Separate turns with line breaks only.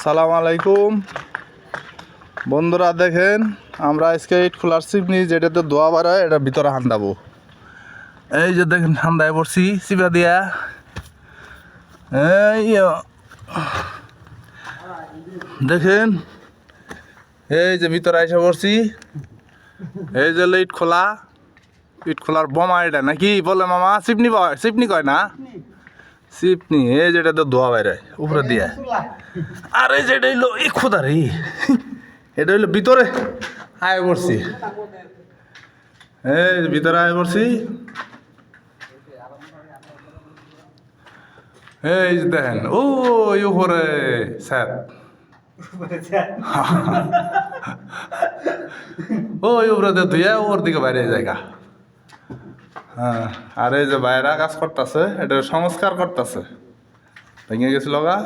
সালাম আলাইকুম বন্ধুরা, দেখেন আমরা আজকে ইট খোলার চিপনি যেটাতে দোয়া বার হয় এটা ভিতরে হান্দাবো। এই যে দেখেন হান্দায় পড়ছি চিপা দিয়া। এই দেখেন এই যে ভিতরে এসে পড়ছি। এই যে ইট খোলা, ইট খোলার বোমা এটা নাকি বলে মামা? চিপনি কয় না, চিপনি। এই যেটাতে ধোয়া বাইরে উপরে দিয়ে। আর এই যেটা হইলো এই খোদা রে, এটা হইলো ভিতরে আয় পড়ছি। এই ভিতরে আয় পড়ছি। এই যে দেখেন ও উপরে স্যার, ওই উপরে ধুয়ে ওর দিকে বাইরে জায়গা। হ্যাঁ, আর এই যে বাইরা কাজ করতেছে, এটা সংস্কার করতেছে। ভেঙে গেছিল গা।